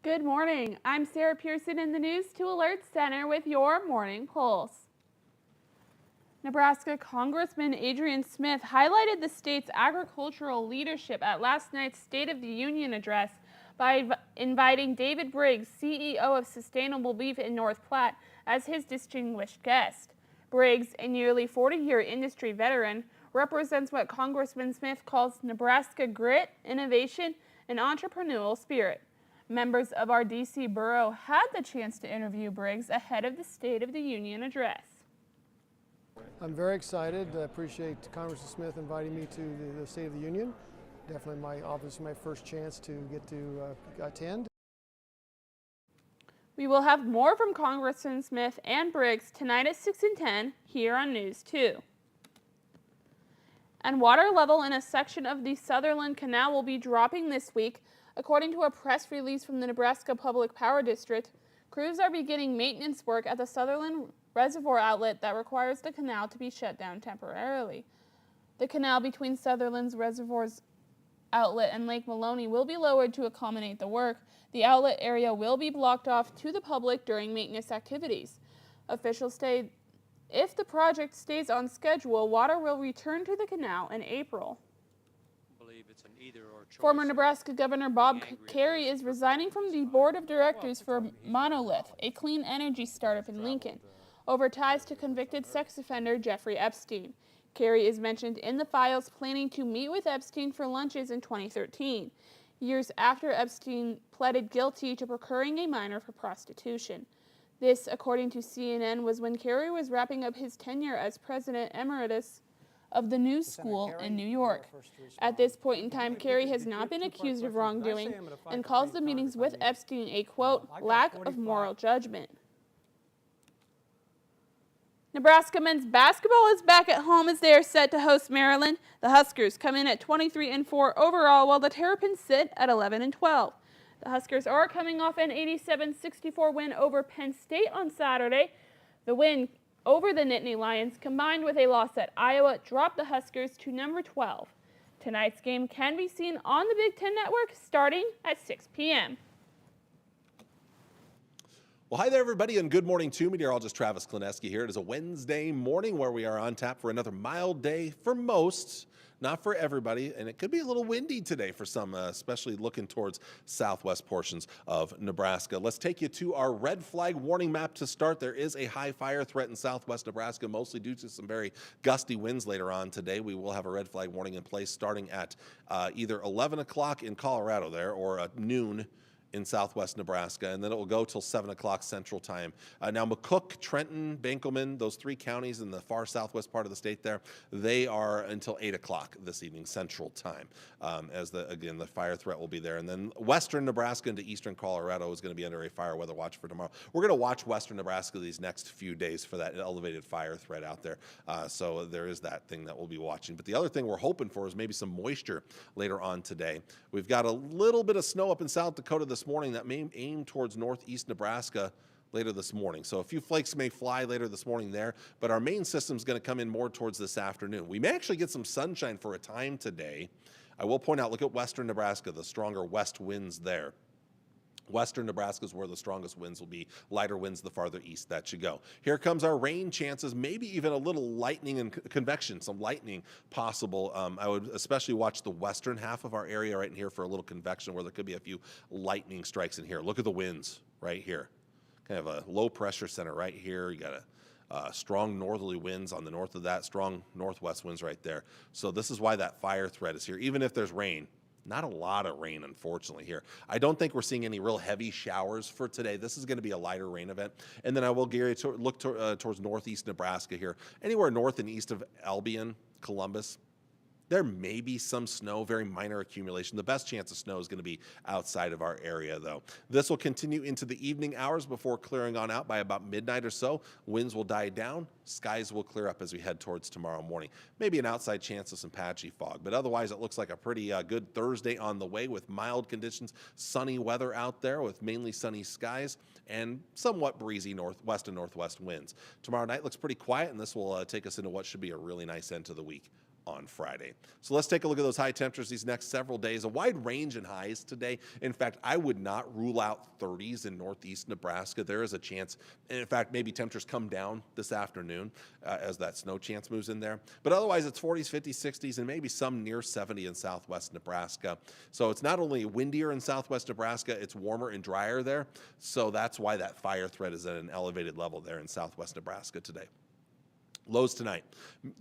Good morning. I'm Sarah Pearson in the News 2 Alert Center with your Morning Pulse. Nebraska Congressman Adrian Smith highlighted the state's agricultural leadership at last night's State of the Union address by inviting David Briggs, CEO of Sustainable Beef in North Platte, as his distinguished guest. Briggs, a nearly 40-year industry veteran, represents what Congressman Smith calls Nebraska grit, innovation, and entrepreneurial spirit. Members of our D.C. borough had the chance to interview Briggs ahead of the State of the Union address. I'm very excited. I appreciate Congressman Smith inviting me to the State of the Union. Definitely my first chance to get to attend. We will have more from Congressman Smith and Briggs tonight at 6 and 10 here on News 2. And water level in a section of the Sutherland Canal will be dropping this week. According to a press release from the Nebraska Public Power District, crews are beginning maintenance work at the Sutherland Reservoir outlet that requires the canal to be shut down temporarily. The canal between Sutherland's Reservoir's outlet and Lake Maloney will be lowered to accommodate the work. The outlet area will be blocked off to the public during maintenance activities. Officials state if the project stays on schedule, water will return to the canal in April. Former Nebraska Governor Bob Kerrey is resigning from the board of directors for Monolith, a clean energy startup in Lincoln, over ties to convicted sex offender Jeffrey Epstein. Kerrey is mentioned in the files planning to meet with Epstein for lunches in 2013, years after Epstein pleaded guilty to procuring a minor for prostitution. This, according to CNN, was when Kerrey was wrapping up his tenure as president emeritus of the New School in New York. At this point in time, Kerrey has not been accused of wrongdoing and calls the meetings with Epstein a, quote, lack of moral judgment. Nebraska men's basketball is back at home as they are set to host Maryland. The Huskers come in at 23-4 overall, while the Terrapins sit at 11-12. The Huskers are coming off an 87-64 win over Penn State on Saturday. The win over the Nittany Lions, combined with a loss at Iowa, dropped the Huskers to number 12. Tonight's game can be seen on the Big Ten Network starting at 6 p.m. Well, hi there, everybody, and good morning to meteorologist Travis Klineski here. It is a Wednesday morning where we are on tap for another mild day for most, not for everybody, and it could be a little windy today for some, especially looking towards southwest portions of Nebraska. Let's take you to our red flag warning map to start. There is a high fire threat in southwest Nebraska, mostly due to some very gusty winds later on today. We will have a red flag warning in place starting at either 11 o'clock in Colorado there or at noon in southwest Nebraska, and then it will go till 7 o'clock Central Time. Now, McCook, Trenton, Benkelman, those three counties in the far southwest part of the state there, they are until 8 o'clock this evening Central Time, as again, the fire threat will be there. And then western Nebraska into eastern Colorado is going to be under a fire weather watch for tomorrow. We're going to watch western Nebraska these next few days for that elevated fire threat out there. So there is that thing that we'll be watching. But the other thing we're hoping for is maybe some moisture later on today. We've got a little bit of snow up in South Dakota this morning that may aim towards northeast Nebraska later this morning. So a few flakes may fly later this morning there, but our main system is going to come in more towards this afternoon. We may actually get some sunshine for a time today. I will point out, look at western Nebraska, the stronger west winds there. Western Nebraska is where the strongest winds will be. Lighter winds the farther east that should go. Here comes our rain chances, maybe even a little lightning and convection, some lightning possible. I would especially watch the western half of our area right in here for a little convection where there could be a few lightning strikes in here. Look at the winds right here. Kind of a low pressure center right here. You got a strong northerly winds on the north of that, strong northwest winds right there. So this is why that fire threat is here, even if there's rain. Not a lot of rain, unfortunately, here. I don't think we're seeing any real heavy showers for today. This is going to be a lighter rain event. And then I will, Gary, look towards northeast Nebraska here. Anywhere north and east of Albion, Columbus, there may be some snow, very minor accumulation. The best chance of snow is going to be outside of our area, though. This will continue into the evening hours before clearing on out by about midnight or so. Winds will die down. Skies will clear up as we head towards tomorrow morning. Maybe an outside chance of some patchy fog, but otherwise it looks like a pretty good Thursday on the way with mild conditions, sunny weather out there with mainly sunny skies and somewhat breezy northwest and northwest winds. Tomorrow night looks pretty quiet, and this will take us into what should be a really nice end to the week. on Friday. So let's take a look at those high temperatures these next several days. A wide range in highs today. In fact, I would not rule out 30s in northeast Nebraska. There is a chance, and in fact, maybe temperatures come down this afternoon as that snow chance moves in there. But otherwise, it's 40s, 50s, 60s, and maybe some near 70 in southwest Nebraska. So it's not only windier in southwest Nebraska, it's warmer and drier there. So that's why that fire threat is at an elevated level there in southwest Nebraska today. Lows tonight,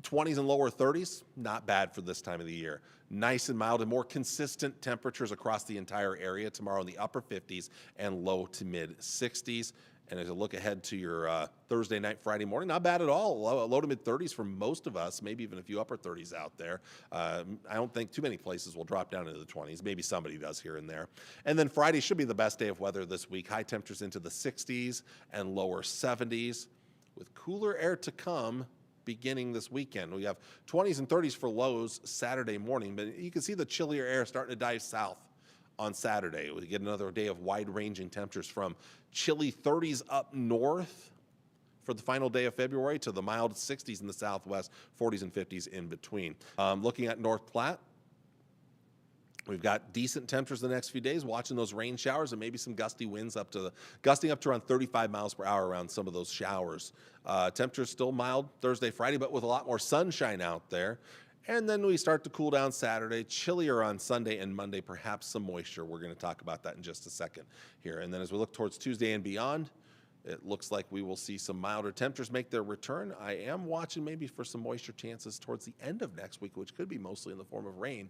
20s and lower 30s, not bad for this time of the year. Nice and mild and more consistent temperatures across the entire area tomorrow in the upper 50s and low to mid 60s. And as you look ahead to your Thursday night, Friday morning, not bad at all. Low to mid 30s for most of us, maybe even a few upper 30s out there. I don't think too many places will drop down into the 20s. Maybe somebody does here and there. And then Friday should be the best day of weather this week. High temperatures into the 60s and lower 70s. With cooler air to come beginning this weekend. We have 20s and 30s for lows Saturday morning, but you can see the chillier air starting to dive south on Saturday. We get another day of wide-ranging temperatures from chilly 30s up north for the final day of February to the mild 60s in the southwest, 40s and 50s in between. Looking at North Platte, we've got decent temperatures the next few days, watching those rain showers and maybe some gusty winds gusting up to around 35 miles per hour around some of those showers. Temperatures still mild Thursday, Friday, but with a lot more sunshine out there. And then we start to cool down Saturday, chillier on Sunday and Monday, perhaps some moisture. We're going to talk about that in just a second here. And then as we look towards Tuesday and beyond, it looks like we will see some milder temperatures make their return. I am watching maybe for some moisture chances towards the end of next week, which could be mostly in the form of rain.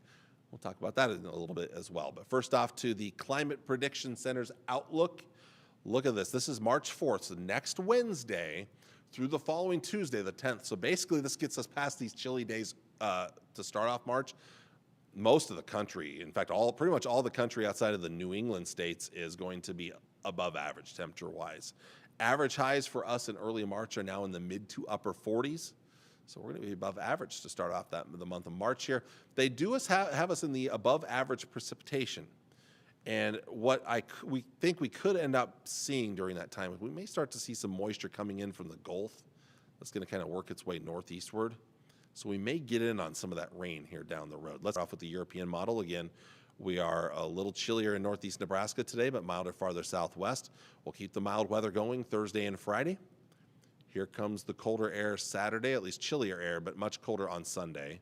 We'll talk about that in a little bit as well. But first off, to the Climate Prediction Center's outlook. Look at this. This is March 4th, so next Wednesday through the following Tuesday, the 10th. So basically, this gets us past these chilly days to start off March. Most of the country, in fact, pretty much all the country outside of the New England states is going to be above average temperature-wise. Average highs for us in early March are now in the mid to upper 40s. So we're going to be above average to start off the month of March here. They do have us in the above average precipitation. And what we think we could end up seeing during that time, we may start to see some moisture coming in from the Gulf. That's going to kind of work its way northeastward. So we may get in on some of that rain here down the road. Let's start off with the European model. Again, we are a little chillier in northeast Nebraska today, but milder farther southwest. We'll keep the mild weather going Thursday and Friday. Here comes the colder air Saturday, at least chillier air, but much colder on Sunday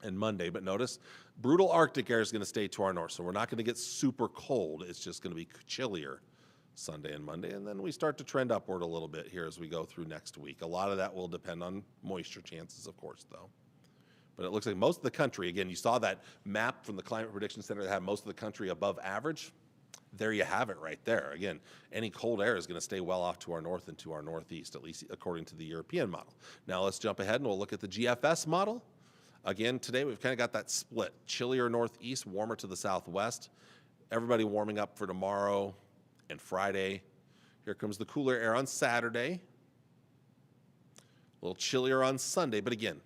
and Monday. But notice, brutal Arctic air is going to stay to our north, so we're not going to get super cold. It's just going to be chillier Sunday and Monday, and then we start to trend upward a little bit here as we go through next week. A lot of that will depend on moisture chances, of course, though. But it looks like most of the country, again, you saw that map from the Climate Prediction Center that had most of the country above average. There you have it right there. Again, any cold air is going to stay well off to our north and to our northeast, at least according to the European model. Now let's jump ahead and we'll look at the GFS model. Again, today we've kind of got that split. Chillier northeast, warmer to the southwest. Everybody warming up for tomorrow and Friday. Here comes the cooler air on Saturday. A little chillier on Sunday, but again,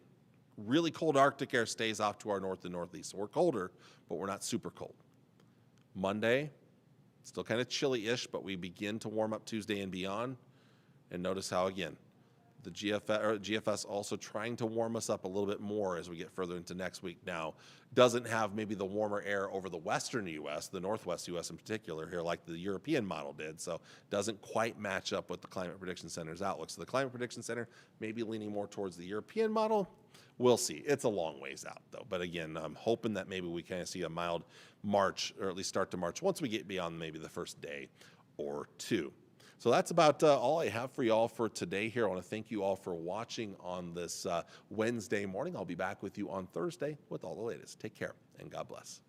really cold Arctic air stays off to our north and northeast. So we're colder, but we're not super cold. Monday, still kind of chilly-ish, but we begin to warm up Tuesday and beyond. And notice how, again, the GFS also trying to warm us up a little bit more as we get further into next week. Now, doesn't have maybe the warmer air over the western U.S., the northwest U.S. in particular here, like the European model did. So doesn't quite match up with the Climate Prediction Center's outlook. So the Climate Prediction Center may be leaning more towards the European model. We'll see. It's a long ways out, though. But again, I'm hoping that maybe we kind of see a mild March, or at least start to March, once we get beyond maybe the first day or two. So that's about all I have for you all for today here. I want to thank you all for watching on this Wednesday morning. I'll be back with you on Thursday with all the latest. Take care, and God bless.